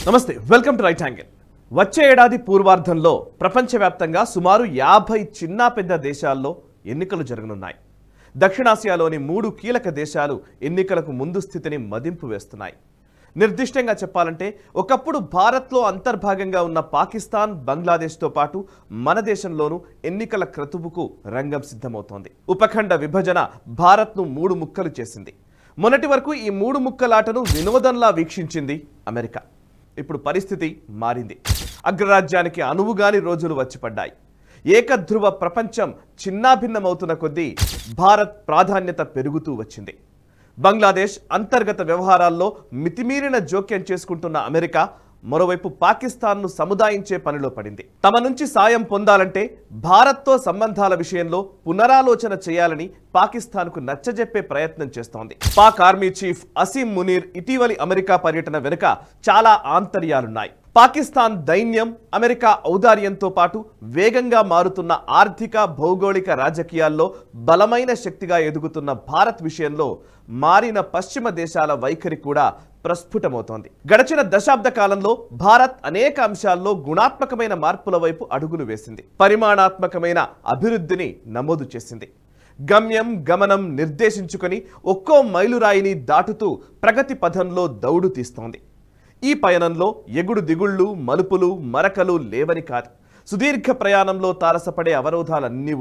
నమస్తే, welcome to right angle. వచ్చే ఏడాది పూర్వార్ధంలో ప్రపంచవ్యాప్తంగా సుమారు 50 చిన్న పెద్ద దేశాల్లో ఎన్నికలు జరగనున్నాయి. దక్షిణాసియాలోని 3 కీలక దేశాలు ఎన్నికలకు ముందు స్థితిని మదింపు వేస్తున్నాయి. నిర్దిష్టంగా చెప్పాలంటే ఒకప్పుడు భారత్లో అంతర్భాగంగా ఉన్న పాకిస్తాన్, బంగ్లాదేశ్తో పాటు మన దేశంలోనూ ఎన్నికల క్రతువుకు రంగం సిద్ధమవుతోంది. ఉపఖండ విభజన భారత్ను 3 ముక్కలు చేసింది. మొన్నటి వరకు ఈ 3 ముక్కలాటను వినోదంలా వీక్షించింది అమెరికా. ఇప్పుడు పరిస్థితి మారింది. అగ్రరాజ్యానికి అనువుగాని రోజులు వచ్చిపడ్డాయి. ఏకధ్రువ ప్రపంచం చిన్నాభిన్నమవుతున్న కొద్దీ భారత్ ప్రాధాన్యత పెరుగుతూ వచ్చింది. బంగ్లాదేశ్ అంతర్గత వ్యవహారాల్లో మితిమీరిన జోక్యం చేసుకుంటున్న అమెరికా మరోవైపు పాకిస్తాన్ను సముదాయించే పనిలో పడింది. తమ నుంచి సాయం పొందాలంటే భారత్తో సంబంధాల విషయంలో పునరాలోచన చేయాలని పాకిస్తాన్కు నచ్చజెప్పే ప్రయత్నం చేస్తోంది. పాక్ ఆర్మీ చీఫ్ అసీం మునీర్ ఇటీవలి అమెరికా పర్యటన వెనుక చాలా ఆంతర్యాలున్నాయి. పాకిస్తాన్ దైన్యం, అమెరికా ఔదార్యంతో పాటు వేగంగా మారుతున్న ఆర్థిక, భౌగోళిక రాజకీయాల్లో బలమైన శక్తిగా ఎదుగుతున్న భారత్ విషయంలో మారిన పశ్చిమ దేశాల వైఖరి కూడా ప్రస్ఫుటమవుతోంది. గడిచిన దశాబ్ద కాలంలో భారత్ అనేక అంశాల్లో గుణాత్మకమైన మార్పుల వైపు అడుగులు వేసింది. పరిమాణాత్మకమైన అభివృద్ధిని నమోదు చేసింది. గమ్యం, గమనం నిర్దేశించుకొని ఒక్కో మైలురాయిని దాటుతూ ప్రగతి పథంలో దౌడు తీస్తోంది. ఈ పయనంలో ఎగుడు దిగుళ్ళు, మలుపులు, మరకలు లేవని కాదు. సుదీర్ఘ ప్రయాణంలో తారసపడే అవరోధాలన్నీ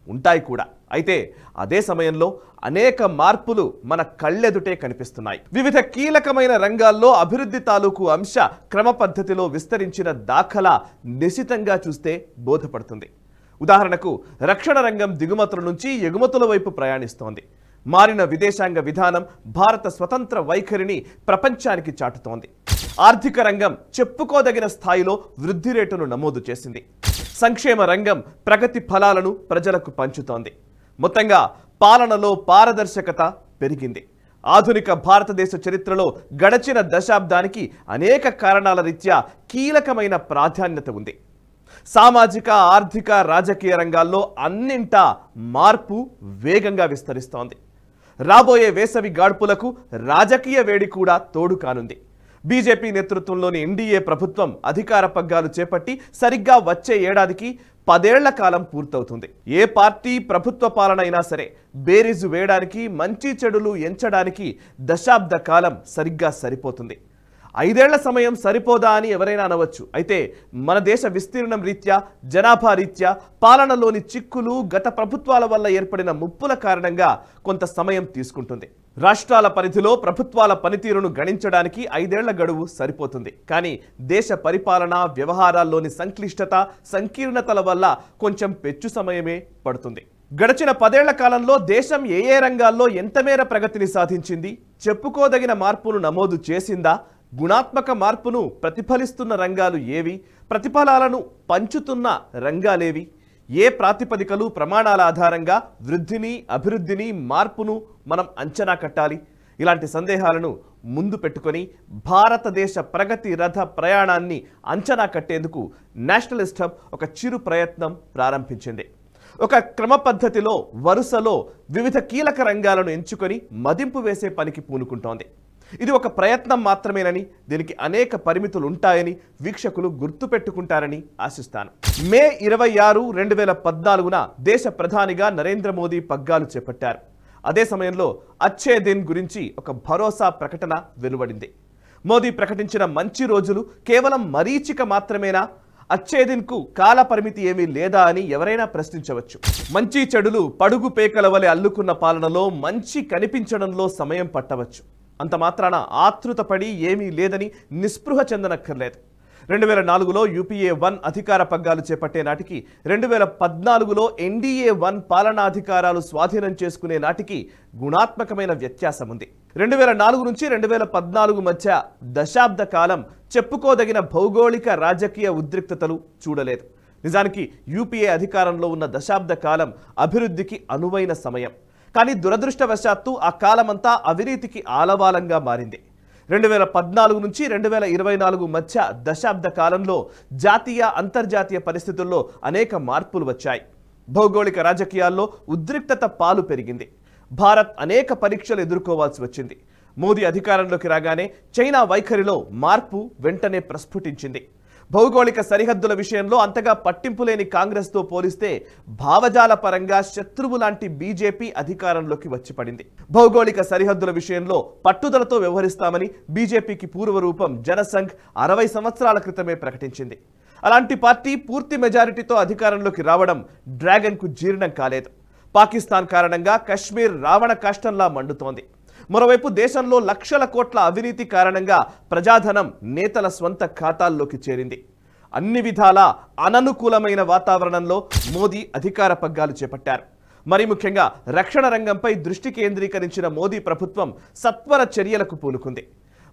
ఉంటాయి కూడా. అయితే అదే సమయంలో అనేక మార్పులు మన కళ్ళెదుటే కనిపిస్తున్నాయి. వివిధ కీలకమైన రంగాల్లో అభివృద్ధి తాలూకు అంశ క్రమ పద్ధతిలో విస్తరించిన దాఖలా నిశితంగా చూస్తే బోధపడుతుంది. ఉదాహరణకు రక్షణ రంగం దిగుమతుల నుంచి ఎగుమతుల వైపు ప్రయాణిస్తోంది. మారిన విదేశాంగ విధానం భారత స్వతంత్ర వైఖరిని ప్రపంచానికి చాటుతోంది. ఆర్థిక రంగం చెప్పుకోదగిన స్థాయిలో వృద్ధి రేటును నమోదు చేసింది. సంక్షేమ రంగం ప్రగతి ఫలాలను ప్రజలకు పంచుతోంది. మొత్తంగా పాలనలో పారదర్శకత పెరిగింది. ఆధునిక భారతదేశ చరిత్రలో గడచిన దశాబ్దానికి అనేక కారణాల రీత్యా కీలకమైన ప్రాధాన్యత ఉంది. సామాజిక, ఆర్థిక, రాజకీయ రంగాల్లో అన్నింటా మార్పు వేగంగా విస్తరిస్తోంది. రాబోయే వేసవి గాడ్పులకు రాజకీయ వేడి కూడా తోడు కానుంది. బీజేపీ నేతృత్వంలోని ఎన్డీఏ ప్రభుత్వం అధికార పగ్గాలు చేపట్టి సరిగ్గా వచ్చే ఏడాదికి 10 ఏళ్ల కాలం పూర్తవుతుంది. ఏ పార్టీ ప్రభుత్వ పాలన అయినా సరే బేరీజు వేయడానికి, మంచి చెడులు ఎంచడానికి దశాబ్ద కాలం సరిగ్గా సరిపోతుంది. 5 ఏళ్ల సమయం సరిపోదా అని ఎవరైనా అనవచ్చు. అయితే మన దేశ విస్తీర్ణం రీత్యా, జనాభా రీత్యా, పాలనలోని చిక్కులు, గత ప్రభుత్వాల వల్ల ఏర్పడిన ముప్పుల కారణంగా కొంత సమయం తీసుకుంటుంది. రాష్ట్రాల పరిధిలో ప్రభుత్వాల పనితీరును గణించడానికి 5 ఏళ్ల గడువు సరిపోతుంది. కానీ దేశ పరిపాలన, వ్యవహారాల్లోని సంక్లిష్టత, సంకీర్ణతల వల్ల కొంచెం పెచ్చు సమయమే పడుతుంది. గడిచిన 10 ఏళ్ల కాలంలో దేశం ఏ రంగాల్లో ఎంతమేర ప్రగతిని సాధించింది, చెప్పుకోదగిన మార్పును నమోదు చేసిందా, గుణాత్మక మార్పును ప్రతిఫలిస్తున్న రంగాలు ఏవి, ప్రతిఫలాలను పంచుతున్న రంగాలేవి, ఏ ప్రాతిపదికలు, ప్రమాణాల ఆధారంగా వృద్ధిని, అభివృద్ధిని, మార్పును మనం అంచనా కట్టాలి? ఇలాంటి సందేహాలను ముందు పెట్టుకొని భారతదేశ ప్రగతి రథ ప్రయాణాన్ని అంచనా కట్టేందుకు నేషనలిస్ట్ హబ్ ఒక చిరు ప్రయత్నం ప్రారంభించింది. ఒక క్రమ పద్ధతిలో, వరుసలో వివిధ కీలక రంగాలను ఎంచుకొని మదింపు వేసే పనికి పూనుకుంటోంది. ఇది ఒక ప్రయత్నం మాత్రమేనని, దీనికి అనేక పరిమితులు ఉంటాయని వీక్షకులు గుర్తుపెట్టుకుంటారని ఆశిస్తాను. మే 26, 2014న దేశ ప్రధానిగా నరేంద్ర మోదీ పగ్గాలు చేపట్టారు. అదే సమయంలో అచ్చే దిన్ గురించి ఒక భరోసా ప్రకటన వెలువడింది. మోదీ ప్రకటించిన మంచి రోజులు కేవలం మరీచిక మాత్రమేనా? అచ్చే దిన్కు కాల పరిమితి ఏమీ లేదా అని ఎవరైనా ప్రశ్నించవచ్చు. మంచి చెడులు పడుగు పేకల వలె అల్లుకున్న పాలనలో మంచి కనిపించడంలో సమయం పట్టవచ్చు. అంత మాత్రాన ఆతృతపడి ఏమీ లేదని నిస్పృహ చెందనక్కర్లేదు. 2004లో యూపీఏ 1 అధికార పగ్గాలు చేపట్టే నాటికి, 2014లో ఎన్డీఏ 1 పాలనాధికారాలు స్వాధీనం చేసుకునే నాటికి గుణాత్మకమైన వ్యత్యాసం ఉంది. 2004 నుంచి 2014 మధ్య దశాబ్ద కాలం చెప్పుకోదగిన భౌగోళిక, రాజకీయ ఉద్రిక్తతలు చూడలేదు. నిజానికి యూపీఏ అధికారంలో ఉన్న దశాబ్ద కాలం అభివృద్ధికి అనువైన సమయం. కానీ దురదృష్టవశాత్తు ఆ కాలమంతా అవినీతికి ఆలవాలంగా మారింది. 2014 నుంచి 2024 మధ్య దశాబ్ద కాలంలో జాతీయ, అంతర్జాతీయ పరిస్థితుల్లో అనేక మార్పులు వచ్చాయి. భౌగోళిక రాజకీయాల్లో ఉద్రిక్తత పాలు పెరిగింది. భారత్ అనేక పరీక్షలు ఎదుర్కోవాల్సి వచ్చింది. మోదీ అధికారంలోకి రాగానే చైనా వైఖరిలో మార్పు వెంటనే ప్రస్ఫుటించింది. భౌగోళిక సరిహద్దుల విషయంలో అంతగా పట్టింపు లేని కాంగ్రెస్తో పోలిస్తే భావజాల పరంగా శత్రువు లాంటి బీజేపీ అధికారంలోకి వచ్చిపడింది. భౌగోళిక సరిహద్దుల విషయంలో పట్టుదలతో వ్యవహరిస్తామని బీజేపీకి పూర్వరూపం జనసంఘ్ 60 సంవత్సరాల క్రితమే ప్రకటించింది. అలాంటి పార్టీ పూర్తి మెజారిటీతో అధికారంలోకి రావడం డ్రాగన్కు జీర్ణం కాలేదు. పాకిస్తాన్ కారణంగా కశ్మీర్ రావణ కాష్టంలా మండుతోంది. మరోవైపు దేశంలో లక్షల కోట్ల అవినీతి కారణంగా ప్రజాధనం నేతల స్వంత ఖాతాల్లోకి చేరింది. అన్ని విధాలా అననుకూలమైన వాతావరణంలో మోదీ అధికార పగ్గాలు చేపట్టారు. మరి ముఖ్యంగా రక్షణ రంగంపై దృష్టి కేంద్రీకరించిన మోదీ ప్రభుత్వం సత్వర చర్యలకు పూనుకుంది.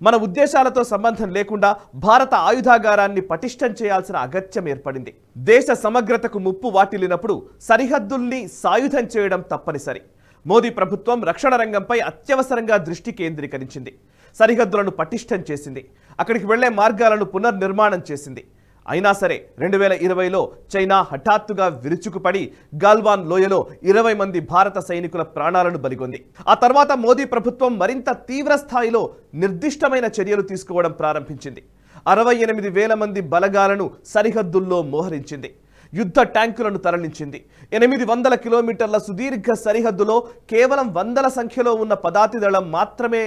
మన ఉద్దేశాలతో సంబంధం లేకుండా భారత ఆయుధాగారాన్ని పటిష్టం చేయాల్సిన అగత్యం ఏర్పడింది. దేశ సమగ్రతకు ముప్పు వాటిల్లినప్పుడు సరిహద్దుల్ని సాయుధం చేయడం తప్పనిసరి. మోదీ ప్రభుత్వం రక్షణ రంగంపై అత్యవసరంగా దృష్టి కేంద్రీకరించింది. సరిహద్దులను పటిష్టం చేసింది. అక్కడికి వెళ్లే మార్గాలను పునర్నిర్మాణం చేసింది. అయినా సరే 2020లో చైనా హఠాత్తుగా విరుచుకుపడి గాల్వాన్ లోయలో 20 మంది భారత సైనికుల ప్రాణాలను బలిగొంది. ఆ తర్వాత మోదీ ప్రభుత్వం మరింత తీవ్ర స్థాయిలో నిర్దిష్టమైన చర్యలు తీసుకోవడం ప్రారంభించింది. 68,000 మంది బలగాలను సరిహద్దుల్లో మోహరించింది. యుద్ధ ట్యాంకులను తరలించింది. 800 కిలోమీటర్ల సుదీర్ఘ సరిహద్దులో కేవలం వందల సంఖ్యలో ఉన్న పదాతి దళం మాత్రమే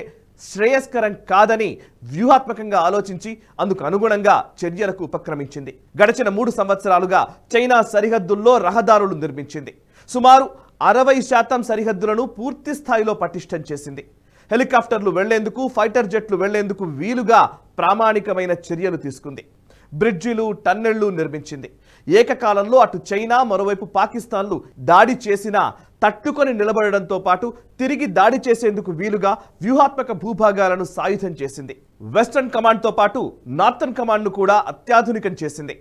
శ్రేయస్కరం కాదని వ్యూహాత్మకంగా ఆలోచించి అందుకు అనుగుణంగా చర్యలకు ఉపక్రమించింది. గడిచిన 3 సంవత్సరాలుగా చైనా సరిహద్దుల్లో రహదారులు నిర్మించింది. సుమారు 60% సరిహద్దులను పూర్తి స్థాయిలో పటిష్టం చేసింది. హెలికాప్టర్లు వెళ్లేందుకు, ఫైటర్ జెట్లు వెళ్లేందుకు వీలుగా ప్రామాణికమైన చర్యలు తీసుకుంది. బ్రిడ్జిలు, టన్నెళ్లు నిర్మించింది. ఏకకాలంలో అటు చైనా, మరోవైపు పాకిస్తాన్లు దాడి చేసినా తట్టుకొని నిలబడడంతో పాటు తిరిగి దాడి చేసేందుకు వీలుగా వ్యూహాత్మక భూభాగాలను సాయుధం చేసింది. వెస్టర్న్ కమాండ్తో పాటు నార్థన్ కమాండ్ను కూడా అత్యాధునికం చేసింది.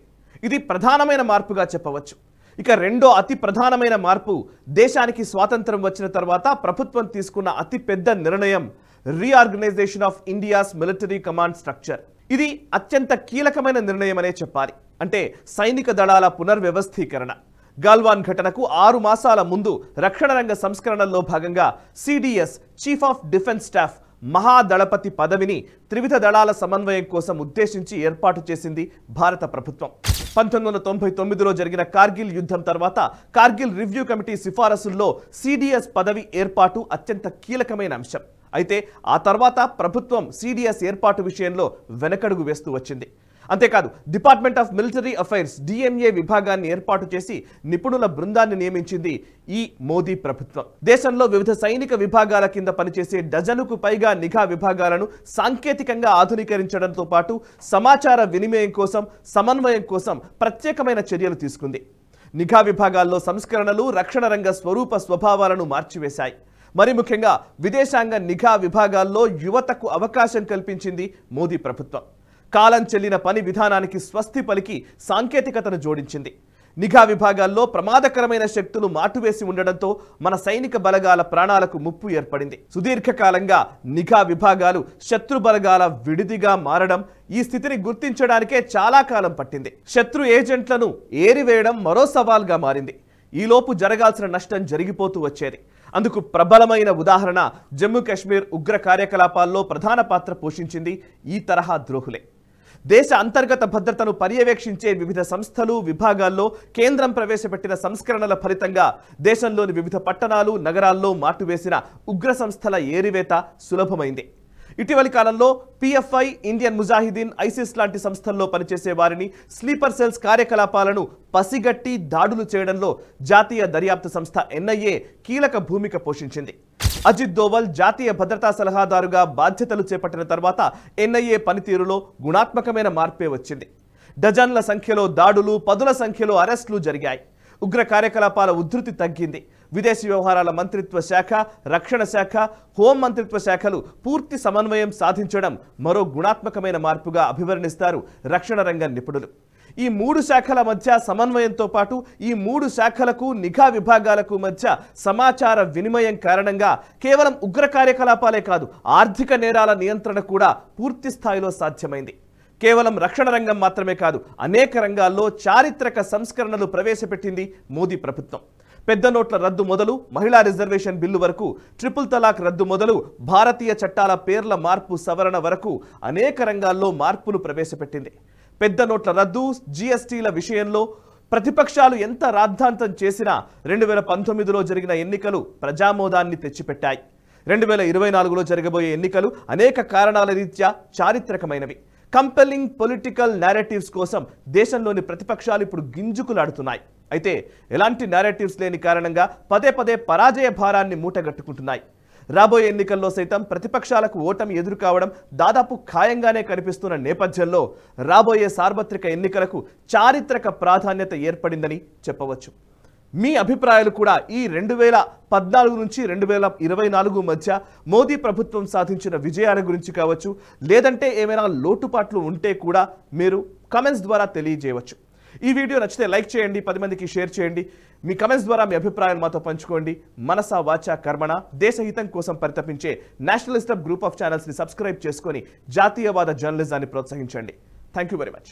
ఇది ప్రధానమైన మార్పుగా చెప్పవచ్చు. ఇక రెండో అతి ప్రధానమైన మార్పు దేశానికి స్వాతంత్రం వచ్చిన తర్వాత ప్రభుత్వం తీసుకున్న అతి పెద్ద నిర్ణయం reorganisation of India's military command structure. ఇది అత్యంత కీలకమైన నిర్ణయం అనే చెప్పాలి. అంటే సైనిక దళాల పునర్వ్యవస్థీకరణ. గాల్వాన్ ఘటనకు 6 మాసాల ముందు రక్షణ రంగ సంస్కరణల్లో భాగంగా CDS chief of defence staff మహాదళపతి పదవిని త్రివిధ దళాల సమన్వయం కోసం ఉద్దేశించి ఏర్పాటు చేసింది భారత ప్రభుత్వం. 1999లో జరిగిన కార్గిల్ యుద్ధం తర్వాత కార్గిల్ రివ్యూ కమిటీ సిఫారసుల్లో సిడిఎస్ పదవి ఏర్పాటు అత్యంత కీలకమైన అంశం. అయితే ఆ తర్వాత ప్రభుత్వం సిడిఎస్ ఏర్పాటు విషయంలో వెనకడుగు వేస్తూ వచ్చింది. అంతేకాదు department of military affairs DMA విభాగాన్ని ఏర్పాటు చేసి నిపుణుల బృందాన్ని నియమించింది ఈ మోదీ ప్రభుత్వం. దేశంలో వివిధ సైనిక విభాగాల కింద పనిచేసే డజనుకు పైగా నిఘా విభాగాలను సాంకేతికంగా ఆధునీకరించడంతో పాటు సమాచార వినిమయం కోసం, సమన్వయం కోసం ప్రత్యేకమైన చర్యలు తీసుకుంది. నిఘా విభాగాల్లో సంస్కరణలు రక్షణ రంగ స్వరూప స్వభావాలను మార్చివేశాయి. మరి ముఖ్యంగా విదేశాంగ నిఘా విభాగాల్లో యువతకు అవకాశం కల్పించింది మోదీ ప్రభుత్వం. కాలం చెల్లిన పని విధానానికి స్వస్తి పలికి సాంకేతికతను జోడించింది. నిఘా విభాగాల్లో ప్రమాదకరమైన శక్తులు మాటువేసి ఉండడంతో మన సైనిక బలగాల ప్రాణాలకు ముప్పు ఏర్పడింది. సుదీర్ఘకాలంగా నిఘా విభాగాలు శత్రు బలగాల విడిదిగా మారడం ఈ స్థితిని గుర్తించడానికే చాలా కాలం పట్టింది. శత్రు ఏజెంట్లను ఏరివేయడం మరో సవాల్గా మారింది. ఈలోపు జరగాల్సిన నష్టం జరిగిపోతూ వచ్చేది. అందుకు ప్రబలమైన ఉదాహరణ జమ్మూ కాశ్మీర్ ఉగ్ర కార్యకలాపాల్లో ప్రధాన పాత్ర పోషించింది ఈ తరహా ద్రోహులే. దేశ అంతర్గత భద్రతను పర్యవేక్షించే వివిధ సంస్థలు, విభాగాల్లో కేంద్రం ప్రవేశపెట్టిన సంస్కరణల ఫలితంగా దేశంలోని వివిధ పట్టణాలు, నగరాల్లో మాటువేసిన ఉగ్ర సంస్థల ఏరివేత సులభమైంది. ఇటీవలి కాలంలో పిఎఫ్ఐ, ఇండియన్ ముజాహిదీన్, ఐసిస్ లాంటి సంస్థల్లో పనిచేసే వారిని, స్లీపర్ సెల్స్ కార్యకలాపాలను పసిగట్టి దాడులు చేయడంలో జాతీయ దర్యాప్తు సంస్థ ఎన్ఐఏ కీలక భూమిక పోషించింది. అజిత్ దోవల్ జాతీయ భద్రతా సలహాదారుగా బాధ్యతలు చేపట్టిన తర్వాత ఎన్ఐఏ పనితీరులో గుణాత్మకమైన మార్పే వచ్చింది. డజన్ల సంఖ్యలో దాడులు, పదుల సంఖ్యలో అరెస్టులు జరిగాయి. ఉగ్ర కార్యకలాపాల ఉధృతి తగ్గింది. విదేశీ వ్యవహారాల మంత్రిత్వ శాఖ, రక్షణ శాఖ, హోం మంత్రిత్వ శాఖలు పూర్తి సమన్వయం సాధించడం మరో గుణాత్మకమైన మార్పుగా అభివర్ణిస్తారు రక్షణ రంగ నిపుణులు. ఈ 3 శాఖల మధ్య సమన్వయంతో పాటు ఈ 3 శాఖలకు, నిఘా విభాగాలకు మధ్య సమాచార వినిమయం కారణంగా కేవలం ఉగ్ర కార్యకలాపాలే కాదు, ఆర్థిక నేరాల నియంత్రణ కూడా పూర్తి స్థాయిలో సాధ్యమైంది. కేవలం రక్షణ రంగం మాత్రమే కాదు, అనేక రంగాల్లో చారిత్రక సంస్కరణలు ప్రవేశపెట్టింది మోదీ ప్రభుత్వం. పెద్ద నోట్ల రద్దు మొదలు మహిళా రిజర్వేషన్ బిల్లు వరకు ట్రిపుల్ తలాక్ రద్దు మొదలు భారతీయ చట్టాల పేర్ల మార్పు సవరణ వరకు అనేక రంగాల్లో మార్పులు ప్రవేశపెట్టింది. పెద్ద నోట్ల రద్దు, జీఎస్టీల విషయంలో ప్రతిపక్షాలు ఎంత రాద్ధాంతం చేసినా 2019లో జరిగిన ఎన్నికలు ప్రజామోదాన్ని తెచ్చిపెట్టాయి. 2024లో జరగబోయే ఎన్నికలు అనేక కారణాల రీత్యా చారిత్రకమైనవి. కంపెలింగ్ పొలిటికల్ నేరేటివ్స్ కోసం దేశంలోని ప్రతిపక్షాలు ఇప్పుడు గింజుకులాడుతున్నాయి. అయితే ఎలాంటి నేరేటివ్స్ లేని కారణంగా పదే పదే పరాజయ భారాన్ని మూటగట్టుకుంటున్నాయి. రాబోయే ఎన్నికల్లో సైతం ప్రతిపక్షాలకు ఓటమి ఎదురు కావడం దాదాపు ఖాయంగానే కనిపిస్తున్న నేపథ్యంలో రాబోయే సార్వత్రిక ఎన్నికలకు చారిత్రక ప్రాధాన్యత ఏర్పడిందని చెప్పవచ్చు. మీ అభిప్రాయాలు కూడా ఈ 2014 నుంచి 2024 మధ్య మోదీ ప్రభుత్వం సాధించిన విజయాల గురించి కావచ్చు, లేదంటే ఏమైనా లోటుపాట్లు ఉంటే కూడా మీరు కమెంట్స్ ద్వారా తెలియజేయవచ్చు. ఈ వీడియో నచ్చితే లైక్ చేయండి, 10 మందికి షేర్ చేయండి. మీ కమెంట్స్ ద్వారా మీ అభిప్రాయాలు మాతో పంచుకోండి. మనసా వాచా కర్మణ దేశహితం కోసం పరితపించే నేషనలిస్ట్ గ్రూప్ ఆఫ్ ఛానల్స్ని సబ్స్క్రైబ్ చేసుకొని జాతీయవాద జర్నలిజాన్ని ప్రోత్సహించండి. Thank you very much.